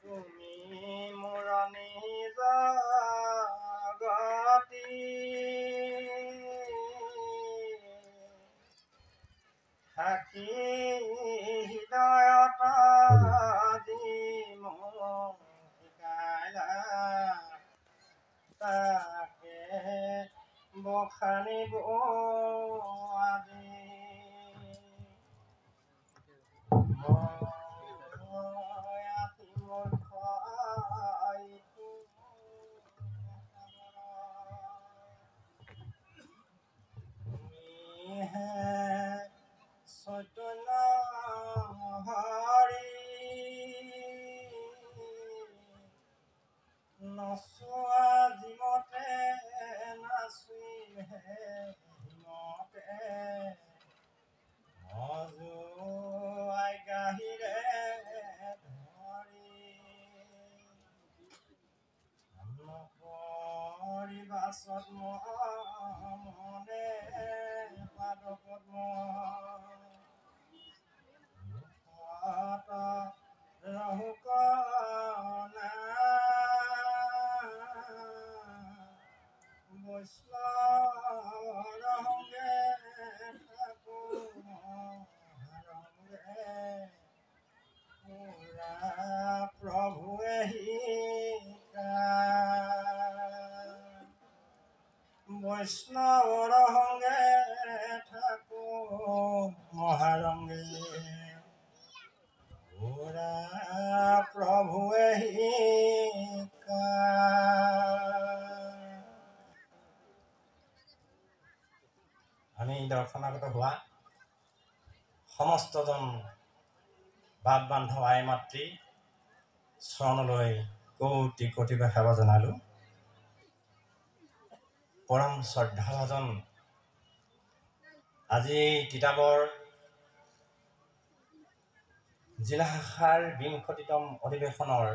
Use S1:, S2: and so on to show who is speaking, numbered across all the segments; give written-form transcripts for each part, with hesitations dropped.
S1: তুমি মুৰণি জগতি সাক্ষী হৃদয়ত দি মোক শিকাইলা তাকে বখানিব আজি চৈতন্য হৰি নচোৱা জীৱতে নাচিহে হিমতে মজুৱাই গাহিৰে ধৰি নকৰি বাছত মনে পাদ পদ্ম ৰহুক বৈষ্ণৱ ৰংগে পুৰা প্ৰভুৱে বৈষ্ণৱৰ সংগে থাকো মহাৰংগে পুৰা প্ৰভুৱে আমি দৰ্শনাগত হোৱা সমস্তজন বাপ বান্ধৱ আই মাতৃ চৰণলৈ কোটি কোটিকৈ সেৱা জনালোঁ। পৰম শ্ৰদ্ধাভাজন আজি তিতাবৰ জিলা শাখাৰ ২০তম অধিৱেশনৰ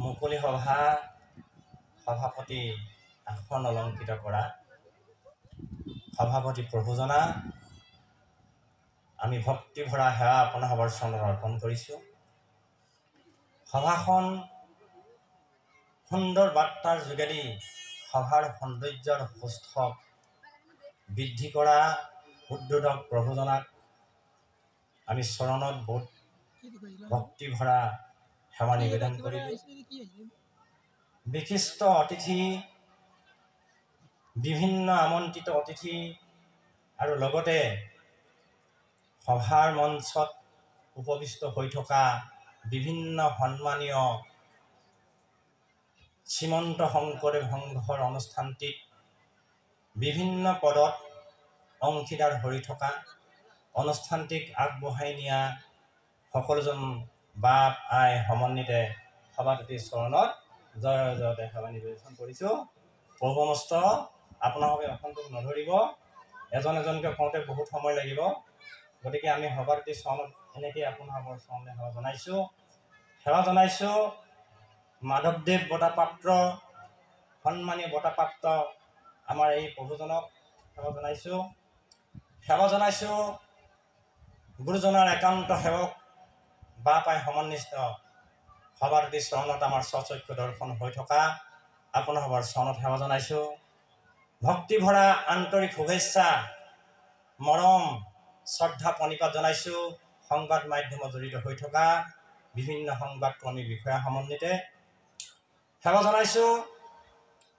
S1: মুকলি সভা সভাপতি আসন অলংকৃত কৰা সভাপতি প্ৰভুজনা আমি ভক্তি ভৰা সেৱা আপোনাসৱৰ চৰণত অৰ্পণ কৰিছোঁ। সভাখন সুন্দৰ বাৰ্তাৰ যোগেদি সভাৰ সৌন্দৰ্যৰ সুস্থক বৃদ্ধি কৰা উদ্বোধক প্ৰভুজনাক আমি চৰণত বহুত ভক্তি ভৰা সেৱা নিবেদন কৰিলোঁ। বিশিষ্ট অতিথি বিভিন্ন আমন্ত্ৰিত অতিথি আৰু লগতে সভাৰ মঞ্চত উপবিষ্ট হৈ থকা বিভিন্ন সন্মানীয় শ্ৰীমন্ত শংকৰদেৱ সংঘৰ অনুষ্ঠানটিত বিভিন্ন পদত অংশীদাৰ হৈ থকা অনুষ্ঠানটিক আগবঢ়াই নিয়া সকলোজন বাপ আই সমন্বিতে সভাপতিৰ চৰণত জয় জয়তে সেৱা নিবেদন কৰিছোঁ। প্ৰভুমস্ত আপোনালোকে অসন্তোষ নধৰিব, এজন এজনকৈ কওঁতে বহুত সময় লাগিব, গতিকে আমি সভাপতিৰ চৰণত এনেকৈ আপোনালোকৰ চৰণলৈ সেৱা জনাইছোঁ। মাধৱদেৱ বঁটাপ্ৰাপ্ত সন্মানীয় বঁটাপ্ৰাপ্ত আমাৰ এই প্ৰভুজনক সেৱা জনাইছোঁ। গুৰুজনাৰ একান্ত সেৱক বাপ আই সমন্বিত সভাপতিৰ চৰণত আমাৰ স্বচক্ষু দৰ্শন হৈ থকা আপোনালোকৰ চৰণত সেৱা জনাইছোঁ। ভক্তি ভৰা আন্তৰিক শুভেচ্ছা মৰম শ্ৰদ্ধা প্ৰণিপাত জনাইছোঁ। সংবাদ মাধ্যমত জড়িত হৈ থকা বিভিন্ন সংবাদকৰ্মী বিষয়া সমন্বিতে সেৱা জনাইছোঁ।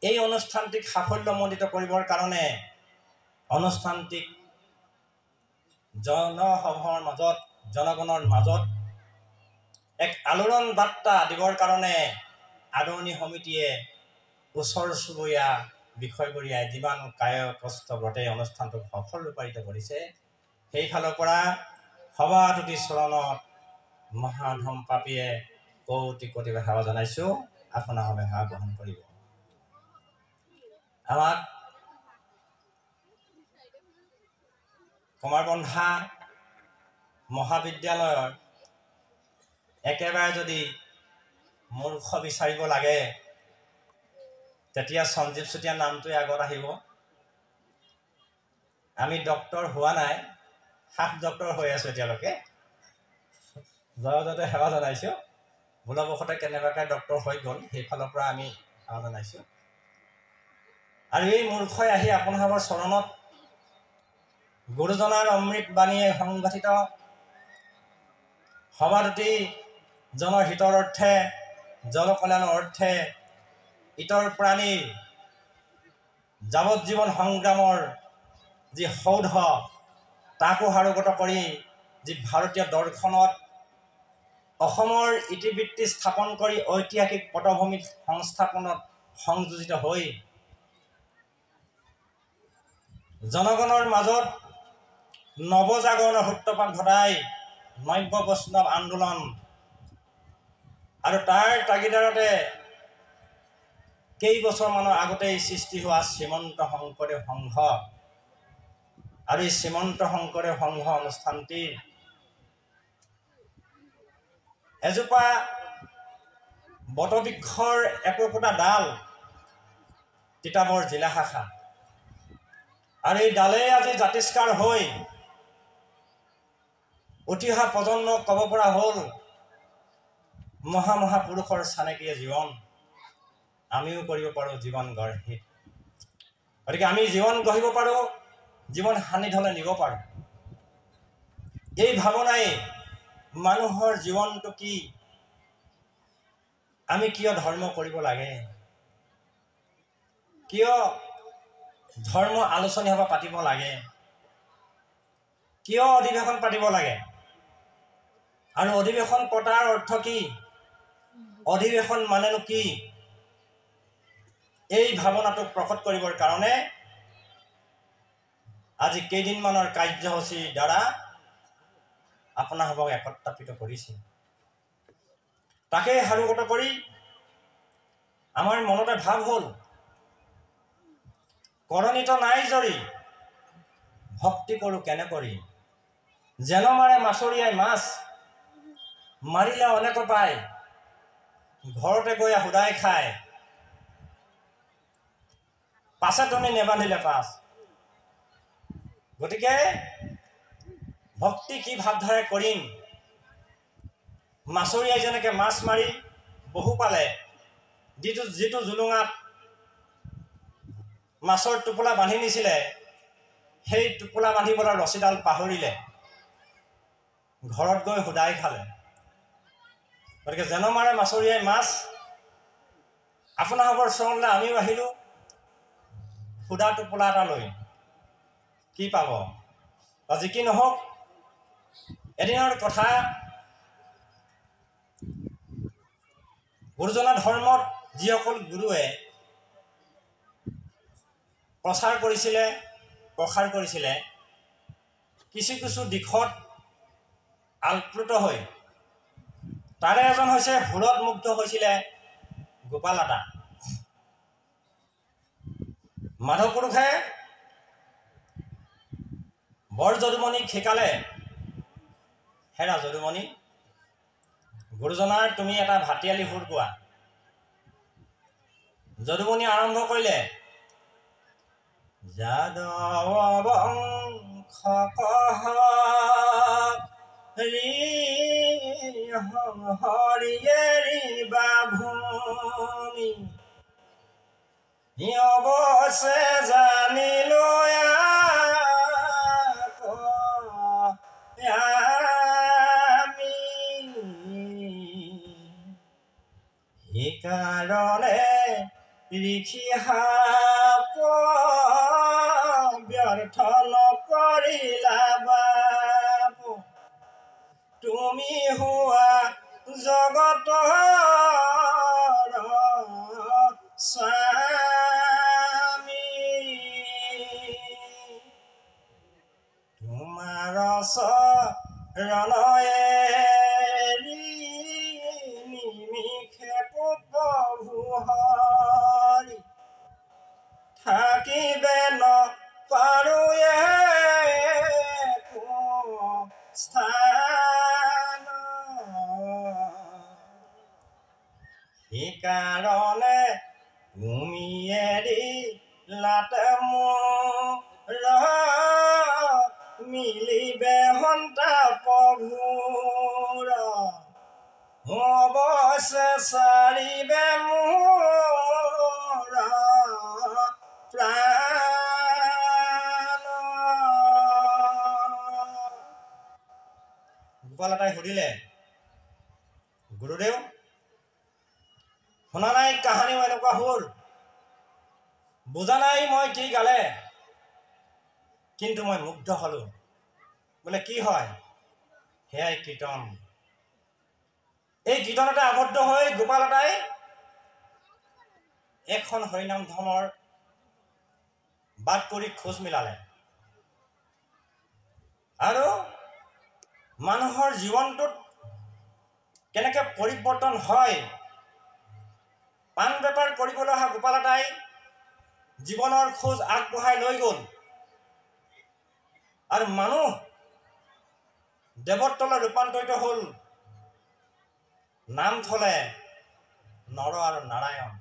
S1: এই অনুষ্ঠানটিক সাফল্যমণ্ডিত কৰিবৰ কাৰণে অনুষ্ঠানটিক জনসভাৰ মাজত জনগণৰ মাজত এক আলোড়ন বাৰ্তা দিবৰ কাৰণে আদৰণি সমিতিয়ে ওচৰ চুবুৰীয়া বিষয়বৰীয়াই যিমান কায় কষ্ট ব্ৰতে অনুষ্ঠানটোক সফল ৰূপায়িত কৰিছে, সেইফালৰ পৰা সভাপতিৰ চৰণত মহাধম পাপীয়ে কোটি কোটিকৈ সেৱা জনাইছোঁ। আপোনালোকে সেৱা গ্ৰহণ কৰিব। আমাক কুমাৰবন্ধা মহাবিদ্যালয়ৰ একেবাৰে যদি মূৰ্খ বিচাৰিব লাগে তেতিয়া সঞ্জীৱ চুতীয়া নামটোৱে আগত আহিব। আমি ডক্টৰ হোৱা নাই, হাফ ডক্টৰ হৈ আছোঁ এতিয়ালৈকে। জয়তে সেৱা জনাইছোঁ। ভুলবশতে কেনেবাকৈ ডক্টৰ হৈ গ'ল, সেইফালৰ পৰা আমি সেৱা জনাইছোঁ। আৰু এই মূৰ্খই আহি আপোনালোকৰ চৰণত গুৰুজনাৰ অমৃত বাণীয়ে সংগঠিত সভাদুতি জনহিতৰ অৰ্থে, জনকল্যাণৰ অৰ্থে, ইতৰ প্ৰাণীৰ যাৱজ্জীৱন সংগ্ৰামৰ যি সৌধ তাকো সাৰোগত কৰি যি ভাৰতীয় দৰ্শনত অসমৰ ইতিবৃত্তি স্থাপন কৰি ঐতিহাসিক পটভূমিত সংস্থাপনত সংযোজিত হৈ জনগণৰ মাজত নৱজাগৰণৰ সূত্ৰপাত ঘটাই নব্য বৈষ্ণৱ আন্দোলন আৰু তাৰ তাগিদাৰতে কেইবছৰমানৰ আগতেই সৃষ্টি হোৱা শ্ৰীমন্ত শংকৰদেৱ সংঘ আৰু এই শ্ৰীমন্ত শংকৰদেৱ সংঘ অনুষ্ঠানটিৰ এজোপা বটবৃক্ষৰ একোটা ডাল তিতাবৰ জিলা শাখা, আৰু এই ডালেই আজি জাতিষ্কাৰ হৈ উঠি অহা প্ৰজন্মক ক'ব পৰা হ'ল মহাপুৰুষৰ চানেকীয়া জীৱন আমিও কৰিব পাৰোঁ জীৱন গঢ়ি। গতিকে আমি জীৱন গঢ়িব পাৰোঁ, জীৱন সান্নিধ্যলৈ নিব পাৰোঁ। এই ভাৱনাই মানুহৰ জীৱনটো কি, আমি কিয় ধৰ্ম কৰিব লাগে, কিয় ধৰ্ম আলোচনী সভা পাতিব লাগে, কিয় অধিৱেশন পাতিব লাগে, আৰু অধিৱেশন পতাৰ অৰ্থ কি, অধিৱেশন মানেনো কি, এই ভাৱনাটোক প্ৰকট কৰিবৰ কাৰণে আজি কেইদিনমানৰ কাৰ্যসূচীৰ দ্বাৰা আপোনাসবক একত্ৰিত কৰিছে। তাকেই সাৰোগত কৰি আমাৰ মনতে ভাৱ হ'ল, কৰণিত নাই জৰি ভক্তি কৰোঁ কেনে কৰি, যেন মাৰে মাছৰিয়াই মাছ মাৰিলে অনেক পায়, ঘৰতে গৈ সুদাই খায়, পাছে তুমি নেবান্ধিলে পাছ। গতিকে ভক্তি কি ভাৱধাৰে কৰিম, মাছৰিয়াই যেনেকৈ মাছ মাৰি বহু পালে, যিটো জুলুঙাত মাছৰ টোপোলা বান্ধি নিছিলে, সেই টোপোলা বান্ধিবলৈ ৰছীডাল পাহৰিলে, ঘৰত গৈ সুদাই খালে। গতিকে যেন মাৰে মাছৰিয়াই মাছ, আপোনালোকৰ চৰণলৈ আমিও আহিলোঁ সুদা টোপোলা এটা লৈ। কি পাব বা যি কি নহওক, এদিনৰ কথা, গুৰুজনা ধৰ্মত যিসকল গুৰুৱে প্ৰচাৰ কৰিছিলে, প্ৰসাৰ কৰিছিলে, কিছু দিশত আলপ্লুত হৈ তাৰে এজন হৈছে হুৰত মুগ্ধ হৈছিলে গোপাল আতা। মাধৱ পুৰুষে বৰ যদুমণিক শিকালে, হেৰা যদুমণি, গুৰুজনাৰ তুমি এটা ভাটিয়ালি সুৰ গোৱা। যদুমণি আৰম্ভ কৰিলে, যাদৱ বংশ হৰিয়েৰি বাভূমি, অৱশ্যে জানিলো আমি, সেইকাৰণে ঋষি সাপ ব্যৰ্থ নকৰিলা বাবু, তুমি হোৱা জগতৰ স্বামী, তোমাৰ চৰণয়ে নিমিষে প্ৰভু হৰি, থাকিবে ন পাৰো স্থান, সেইকাৰণে তুমি এৰিলাতে মোৰ মিলিবে সন্তাপভূৰ অৱশ্যে চাৰিবে মোৰ প্ৰাণ। গোপাল এটাই সুধিলে, গুৰুদেৱ, শুনা নাই কাহানিও এনেকুৱা হ'ল, বুজা নাই মই কি গালে, কিন্তু মই মুগ্ধ হলোঁ। বোলে কি হয়? সেয়াই কীৰ্তন। এই কীৰ্তনতে আবদ্ধ হৈ গোপাল এটাই এখন হৰিনাম ধৰ্মৰ বাট কৰি খোজ মিলালে আৰু মানুহৰ জীৱনটোত কেনেকৈ পৰিৱৰ্তন হয়, পাণ বেপাৰ কৰিবলৈ অহা গোপাল এটাই জীৱনৰ খোজ আগবঢ়াই লৈ গ'ল আৰু মানুহ দেৱত্বলৈ ৰূপান্তৰিত হ'ল। নাম থলে নৰ আৰু নাৰায়ণ।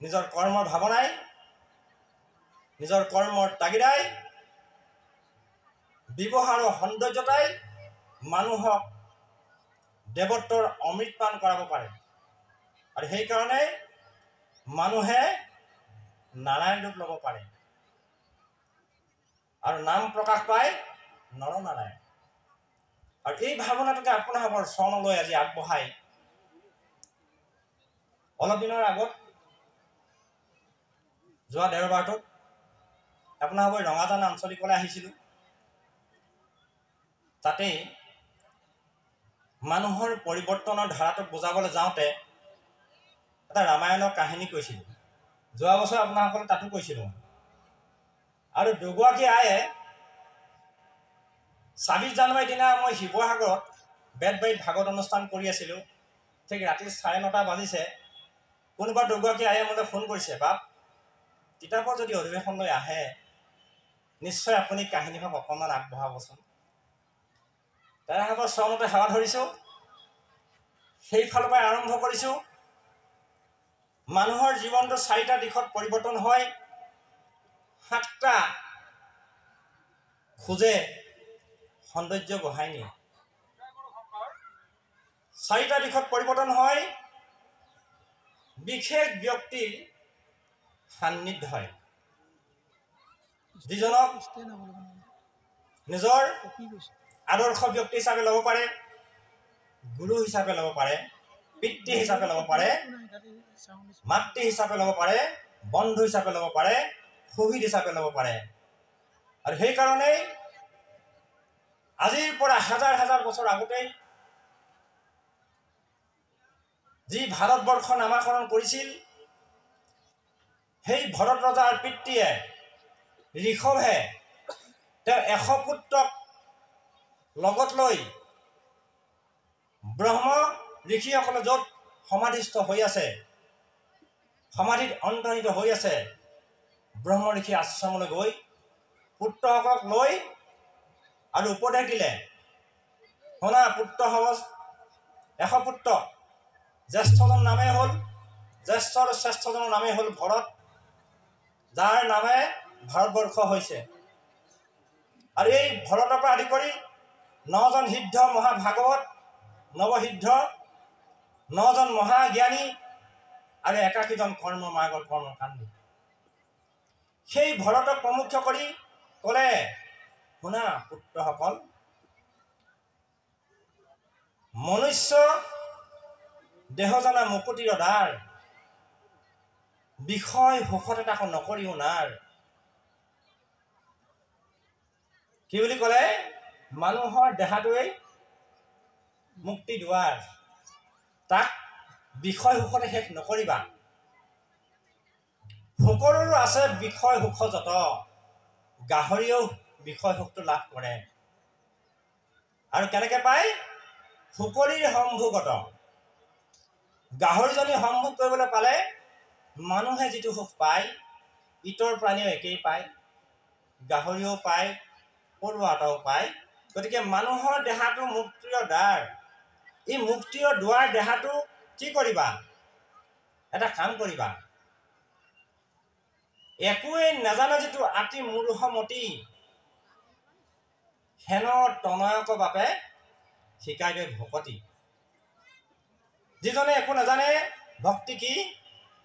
S1: নিজৰ কৰ্মৰ ভাৱনাই, নিজৰ কৰ্মৰ তাগিদাই, ব্যৱহাৰ আৰু সৌন্দৰ্যতাই মানুহক দেৱত্বৰ অমৃত পান কৰাব পাৰে। আৰু সেইকাৰণে মানুহে নাৰায়ণ ৰূপ ল'ব পাৰে আৰু নাম প্ৰকাশ পায় নৰনাৰায়ণ। আৰু এই ভাৱনাটোকে আপোনালোকৰ চৰণলৈ আজি আগবঢ়াই অলপ দিনৰ আগত যোৱা দেওবাৰটোত আপোনালোকৰ ৰঙাজান আঞ্চলিকলৈ আহিছিলোঁ। তাতেই মানুহৰ পৰিৱৰ্তনৰ ধাৰাটোক বুজাবলৈ যাওঁতে এটা ৰামায়ণৰ কাহিনী কৈছিলোঁ। যোৱা বছৰ আপোনালোকলৈ তাতো কৈছিলোঁ। আৰু দুগৰাকী আয়ে ২৬ জানুৱাৰীৰ দিনা মই শিৱসাগৰত বেতবাৰীত ভাগৱত অনুষ্ঠান কৰি আছিলোঁ। ঠিক ৰাতি ৯:৩০ বাজিছে, কোনোবা দুগৰাকী আয়ে মোলৈ ফোন কৰিছে, বাপ, কিতাপৰ যদি অধিৱেশনলৈ আহে নিশ্চয় আপুনি কাহিনীভাগ অকণমান আগবঢ়াবচোন। তাইহঁতৰ চৰণতে সেৱা ধৰিছোঁ। সেইফালৰ পৰাই আৰম্ভ কৰিছোঁ। মানুহৰ জীৱনটো ৪টা দিশত পৰিৱৰ্তন হয়। 7টা খোজে সৌন্দৰ্য বঢ়াই নিয়ে। 4টা দিশত পৰিৱৰ্তন হয়। বিশেষ ব্যক্তিৰ সান্নিধ্য হয়, যিজনক নিজৰ আদৰ্শ ব্যক্তি হিচাপে ল'ব পাৰে, গুৰু হিচাপে ল'ব পাৰে, পিতৃ হিচাপে ল'ব পাৰে, মাতৃ হিচাপে ল'ব পাৰে, বন্ধু হিচাপে ল'ব পাৰে, শহীদ হিচাপে ল'ব পাৰে। আৰু সেইকাৰণেই আজিৰ পৰা হাজাৰ হাজাৰ বছৰ আগতেই যি ভাৰতবৰ্ষ নামাকৰণ কৰিছিল, সেই ভৰত ৰজাৰ পিতৃয়ে ঋষভে তেওঁ 100 পুত্ৰক লগত লৈ ব্ৰহ্ম ঋষিসকলে য'ত সমাধিস্থ হৈ আছে, সমাধিত অন্তৰ্হিত হৈ আছে, ব্ৰহ্ম ঋষি আশ্ৰমলৈ গৈ পুত্ৰসকলক লৈ আৰু উপদেশ দিলে, শুনা পুত্ৰ হ'ব 100 পুত্ৰ, জ্যেষ্ঠজন নামেই হ'ল জ্যেষ্ঠ আৰু শ্ৰেষ্ঠজনৰ নামেই হ'ল ভৰত, যাৰ নামে ভাৰতবৰ্ষ হৈছে। আৰু এই ভৰতৰ পৰা আদি কৰি 9জন সিদ্ধ মহাভাগৱত, নৱসিদ্ধ, 9জন মহাজ্ঞানী আৰু 81জন কৰ্ম মাৰ্গৰ কৰ্মকাণ্ডী। সেই ভৰতক প্ৰমুখ্য কৰি ক'লে, শুনা পুত্ৰসকল, মনুষ্য দেহজনা মুকুতিৰ দ্বাৰ, বিষয় সুখত তাকো নকৰিও নাৰ। কি বুলি ক'লে? মানুহৰ দেহাটোৱেই মুক্তি দুৱাৰ, তাক বিষয় সুখতে শেষ নকৰিবা। সকলোৰো আছে বিষয় সুখ যত, গাহৰিয়েও বিষয় সুখটো লাভ কৰে। আৰু কেনেকৈ পায়? শুকৰীৰ সম্ভোগত। গাহৰিজনী সম্ভোগ কৰিবলৈ পালে মানুহে যিটো সুখ পায়, ইতৰ প্ৰাণীও একেই পায়, গাহৰিও পায়, পৰুৱা এটাও পায়। গতিকে মানুহৰ দেহাটো মুক্তিৰ দ্বাৰ। এই মুক্তিৰ দুৱাৰ দেহাটো কি কৰিবা? এটা কাম কৰিবা, একোৱেই নাজানে যিটো আতি মূৰ্খমতি হেনৰ তনয়ক বাপে শিকাই দে ভকতি। যিজনে একো নাজানে ভক্তি কি,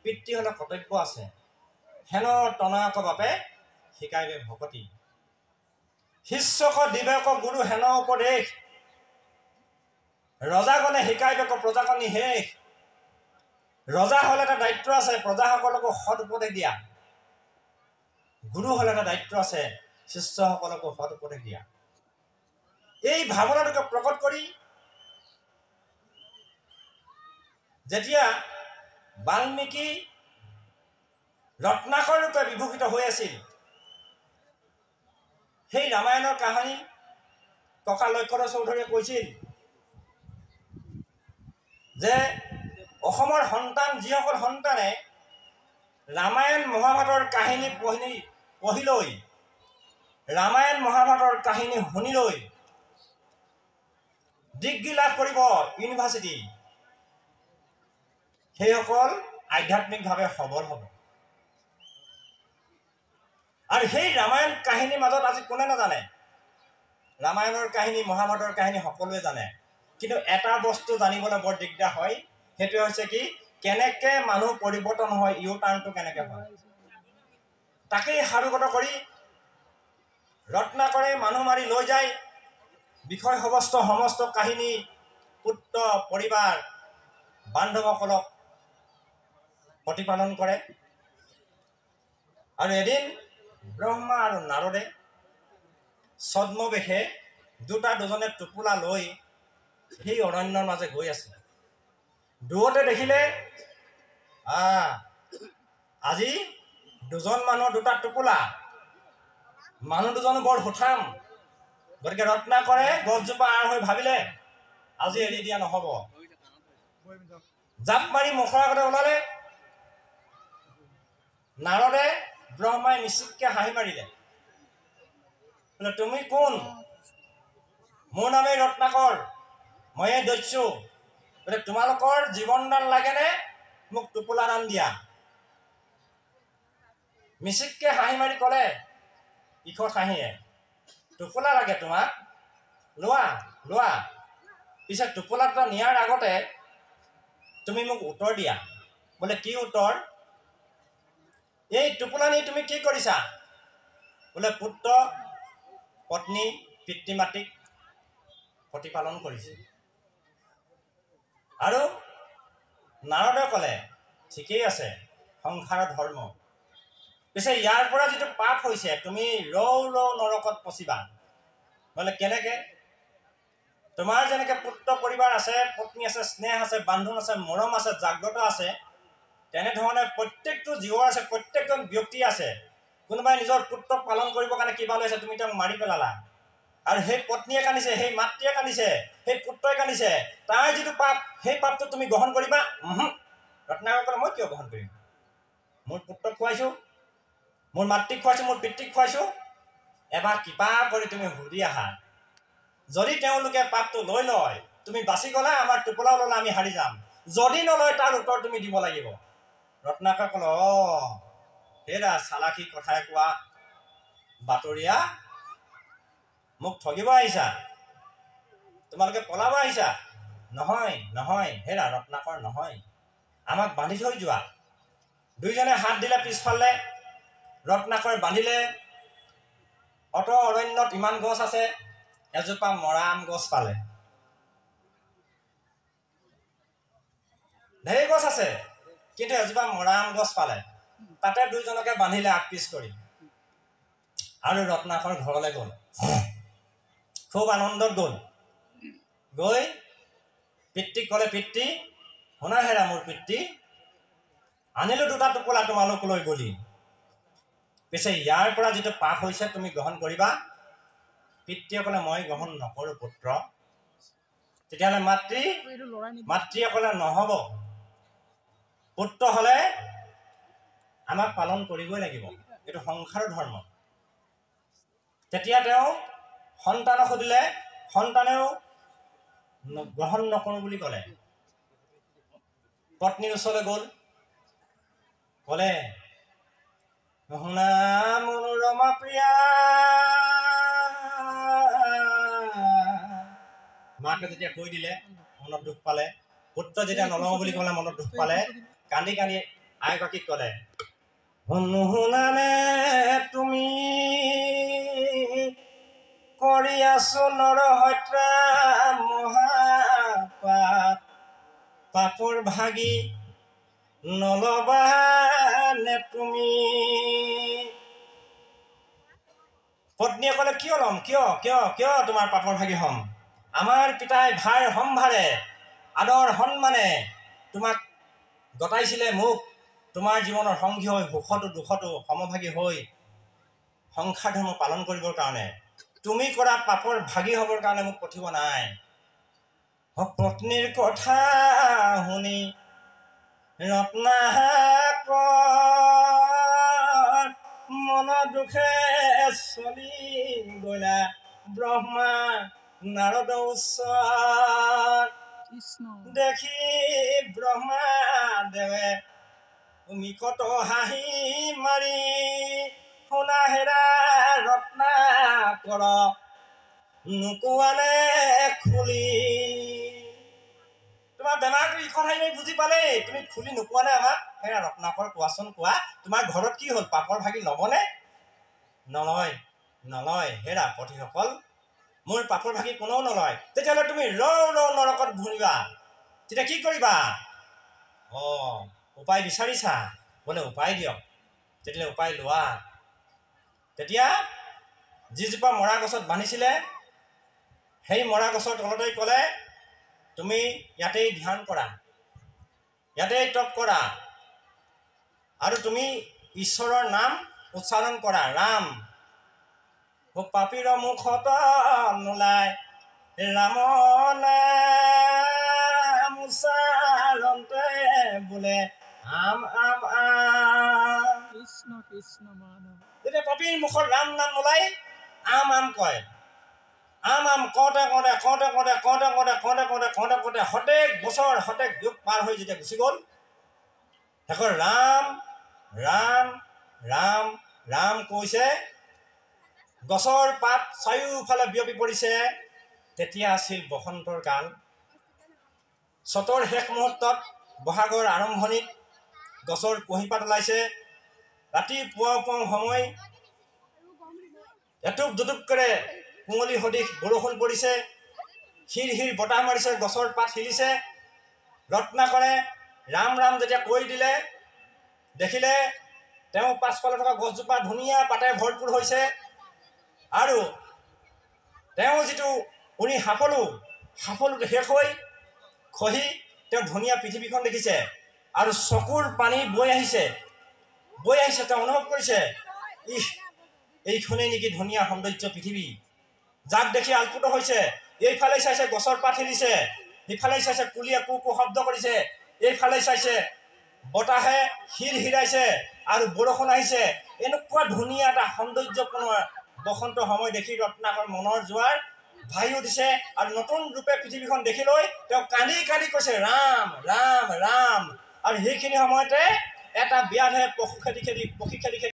S1: পিতৃ হলে কৰ্তব্য আছে, হেনৰ তনয়ক বাপে শিকাই দে ভকতি। শিষ্যক দিবেক গুৰু হেন উপদেশ, ৰজাগণে শিকাই বেক প্ৰজাক নিশেষ। ৰজা হলে এটা দায়িত্ব আছে প্ৰজাসকলকো সৎ উপদেশ দিয়া, গুৰু হলে এটা দায়িত্ব আছে শিষ্যসকলকো সৎ উপদেশ দিয়া। এই ভাৱনাটোকে প্ৰকট কৰি যেতিয়া বাল্মীকি ৰত্নাকৰ ৰূপে বিভূষিত হৈ আছিল, সেই ৰামায়ণৰ কাহিনী ককা লক্ষ্মণ চৌধুৰীয়ে কৈছিল যে অসমৰ সন্তান যিসকল সন্তানে ৰামায়ণ মহাভাৰতৰ কাহিনী পঢ়িলৈ, ৰামায়ণ মহাভাৰতৰ কাহিনী শুনিলৈ ডিগ্ৰী লাভ কৰিব ইউনিভাৰ্চিটি, সেইসকল আধ্যাত্মিকভাৱে সবল হ'ব। আৰু সেই ৰামায়ণ কাহিনীৰ মাজত আজি কোনে নাজানে, ৰামায়ণৰ কাহিনী মহাভাৰতৰ কাহিনী সকলোৱে জানে, কিন্তু এটা বস্তু জানিবলৈ বৰ দিগদাৰ হয়, সেইটো হৈছে কি কেনেকে মানুহ পৰিৱৰ্তন হয়, ইউ টাৰ্ণটো কেনেকে হয়। তাকেই সাৰোগত কৰি ৰত্নাকৰে মানুহ মাৰি লৈ যায়, বিষয় সমস্ত কাহিনী পুত্ৰ পৰিবাৰ বান্ধৱসকলক প্ৰতিপালন কৰে। আৰু এদিন ব্ৰহ্মা আৰু নাৰদে ছদ্মবেশে দুজনে টোপোলা লৈ সেই অৰণ্যৰ মাজে গৈ আছে। দূৰতে দেখিলে আজি দুজন মানুহৰ দুটা টোপোলা, মানুহ দুজনো বৰ সুঠাম, গতিকে ৰত্নাকৰে গছজোপা আঁৰ হৈ ভাবিলে আজি এৰি দিয়া নহব, জাপ মাৰি মুখৰ আগতে ওলালে। নাৰদে ব্ৰহ্মাই নিশ্চিতকে হাঁহি মাৰিলে, তুমি কোন? মোৰ নামেই ৰত্নাকৰ, ময়ে দস্যু, তোমালোকৰ জীৱনদান লাগেনে মোক টোপোলা দান দিয়া। মিচিককে হাঁহি মাৰি কলে ইখত হাঁহিয়ে, টোপোলা লাগে তোমাক, লোৱা লোৱা, পিছে টোপোলাটা নিয়াৰ আগতে তুমি মোক উত্তৰ দিয়া। বোলে কি উত্তৰ? এই টোপোলা নি তুমি কি কৰিছা? বোলে পুত্ৰ পত্নী পিতৃ মাতৃক প্ৰতিপালন কৰিছে। আৰু নাৰদে কলে ঠিকেই আছে, সংসাৰৰ ধৰ্ম, পিছে ইয়াৰ পৰা যিটো পাপ হৈছে তুমি ৰৌ নৰকত পচিবা। বোলে কেনেকে? তোমাৰ যেনেকে পুত্ৰ পৰিবাৰ আছে, পত্নী আছে, স্নেহ আছে, বান্ধোন আছে, মৰম আছে, জাগ্ৰত আছে, তেনেধৰণে প্ৰত্যেকটো জীৱ আছে, প্ৰত্যেকজন ব্যক্তি আছে। কোনোবাই নিজৰ পুত্ৰক পালন কৰিবৰ কাৰণে কিবা লৈছে, তুমি তেওঁক মাৰি পেলালা, আৰু সেই পত্নীয়ে কান্দিছে, সেই মাতৃয়ে কান্দিছে, সেই পুত্ৰই কান্দিছে, তাৰ যিটো পাপ সেই পাপটো তুমি গ্ৰহণ কৰিবা? ৰত্নাকৰ মই কিয় গ্ৰহণ কৰিম? মোৰ পুত্ৰক খুৱাইছো, মোৰ মাতৃক খুৱাইছো, মোৰ পিতৃক খুৱাইছো, এবাৰ কিবা কৰি তুমি সুধি আহা, যদি তেওঁলোকে পাপটো লৈ লয় তুমি বাচি গলা, আমাৰ টোপোলা ললে আমি হাৰি যাম, যদি নলয় তাৰ উত্তৰ তুমি দিব লাগিব। ৰত্নাকৰ কলে হেৰা চালাকি কথাই কোৱা বাতৰীয়া, মোক ঠগিব আহিছা, তোমালোকে পলাব আহিছা? নহয় নহয় হেৰা ৰত্নাকৰ নহয়, আমাক বান্ধি থৈ যোৱা। দুইজনে হাত দিলে পিছফালে, ৰত্নাকৰে বান্ধিলে। অৰণ্যত ইমান গছ আছে, এজোপা মৰা আম গছ পালে, ঢেৰ গছ আছে কিন্তু এজোপা মৰা আম গছ পালে, তাতে দুইজনকে বান্ধিলে আগ পিছ কৰি, আৰু ৰত্নাকৰ ঘৰলৈ গ'ল। খুব আনন্দত গ'ল, গৈ পিতৃক ক'লে, পিতৃ শুনা হেৰা মোৰ পিতৃ, আনিলো দুটা টোপোলা তোমালোকলৈ গলি, পিছে ইয়াৰ পৰা যিটো পাপ হৈছে তুমি গ্ৰহণ কৰিবা? পিতৃয়ে ক'লে মই গ্ৰহণ নকৰো পুত্ৰ। তেতিয়াহ'লে মাতৃয়ে ক'লে নহব, পুত্ৰ হলে আমাক পালন কৰিবই লাগিব, এইটো সংসাৰৰ ধৰ্ম। তেতিয়া তেওঁ সন্তানক সুধিলে, সন্তানেও গ্ৰহণ নকৰো বুলি ক'লে। পত্নীৰ ওচৰলৈ গ'ল, ক'লে শুনা মনোৰমা প্ৰিয়া। মাকে যেতিয়া কৈ দিলে মনত দুখ পালে, পুত্ৰ যেতিয়া নলওঁ বুলি ক'লে মনত দুখ পালে, কান্দি কান্দি আইগৰাকীক ক'লে নুশুনানে তুমি কৰি আছো নৰহত্যা মহাপাপ, পাপৰ ভাগি নলবা নে তুমি। পত্নীয়ে ক'লে কিয় ল'ম, কিয় কিয় কিয় তোমাৰ পাপৰ ভাগি হ'ম? আমাৰ পিতাই ভাৰ সম্ভাৰে আদৰ সন্মানে তোমাক গতাইছিলে, মোক তোমাৰ জীৱনৰ সংগী হৈ সুখতো দুখতো সমভাগী হৈ সংসাৰ ধৰ্ম পালন কৰিবৰ কাৰণে। তুমি কৰা পাপৰ ভাগি হ'বৰ কাৰণে মোক পঠিওৱা নাই। পত্নীৰ কথা শুনি ৰত্নাকৰ মন দুখে চলি গলা ব্ৰহ্মা নাৰদ ওচৰ। দেখি ব্ৰহ্মা দেৱে মিকট হাঁহি মাৰি শুনা হেৰা ৰত্নাকৰ নোকোৱালে খুলি। তোমাৰ বেমাৰটো ইখন হাঁহি বুজি পালেই, তুমি খুলি নোকোৱা নে আমাক? হেৰা ৰত্নাকৰ কোৱাচোন, কোৱা তোমাৰ ঘৰত কি হ'ল? পাপৰ ভাগি ল'বনে? নলয় নলয় হেৰা পতিসকল, মোৰ পাপৰ ভাগি কোনেও নলয়। তেতিয়াহ'লে তুমি ৰৌ ৰৌ নৰকত ঘূৰিবা, তেতিয়া কি কৰিবা? উপায় বিচাৰিছা? বোলে উপায় দিয়ক। তেতিয়াহ'লে উপায় লোৱা। তেতিয়া যিজোপা মৰা গছত বান্ধিছিলে সেই মৰা গছৰ তলতেই ক'লে তুমি ইয়াতেই ধ্যান কৰা, ইয়াতেই তপ কৰা, আৰু তুমি ঈশ্বৰৰ নাম উচ্চাৰণ কৰা। ৰাম পাপীৰ মুখত নোলাই ৰাম নাম উচ্চাৰণতে বোলে আম আম আম। কৃষ্ণ কৃষ্ণ মাধৱ। যেতিয়া পাপীৰ মুখত ৰাম নাম নোলাই আম আম কয়, আম আম কওঁতে কওঁতে কওঁতে কওঁতে কওঁতে কওঁতে কওঁতে কওঁতে কওঁতে কওঁতে সতেক বছৰ সতেক যুগ পাৰ হৈ যেতিয়া গুচি গ'ল, শেষত ৰাম ৰাম ৰাম ৰাম কৈছে, গছৰ পাত চাৰিওফালে বিয়পি পৰিছে। তেতিয়া আছিল বসন্তৰ কাল। চতৰ শেষ মুহূৰ্তত বহাগৰ আৰম্ভণিত গছৰ কুঁহিপাত ওলাইছে। ৰাতিপুৱা পুৱা সময় এটুপ দুটুপকৈ কুঁৱলী সদৃশ বৰষুণ পৰিছে, শিৰ শিৰ বতাহ মাৰিছে, গছৰ পাত হিলিছে। ৰত্নাকৰে ৰাম ৰাম যেতিয়া কৈ দিলে, দেখিলে তেওঁ পাছফালে থকা গছজোপা ধুনীয়া পাতে ভৰপূৰ হৈছে, আৰু তেওঁ যিটো উৰি সাফলুটো শেষ হৈ খহি তেওঁ ধুনীয়া পৃথিৱীখন দেখিছে, আৰু চকুৰ পানী বৈ আহিছে। তেওঁ অনুভৱ কৰিছে, এইখনেই নেকি ধুনীয়া সৌন্দৰ্য পৃথিৱী, যাক দেখি আলপুত হৈছে। এইফালে চাইছে গছৰ পাত হিলিছে, সিফালে চাইছে কুলিয়ে কু কু শব্দ কৰিছে, এইফালে চাইছে বতাহে শিৰ হিৰাইছে আৰু বৰষুণ আহিছে। এনেকুৱা ধুনীয়া এটা সৌন্দৰ্যপূৰ্ণ বসন্ত সময় দেখি ৰত্নাকৰ মনৰ জোৱাৰ ভাহি উঠিছে, আৰু নতুন ৰূপে পৃথিৱীখন দেখি লৈ তেওঁ কান্দি কান্দি কৈছে ৰাম ৰাম ৰাম। আৰু সেইখিনি সময়তে এটা ব্যাধে পশু খেদি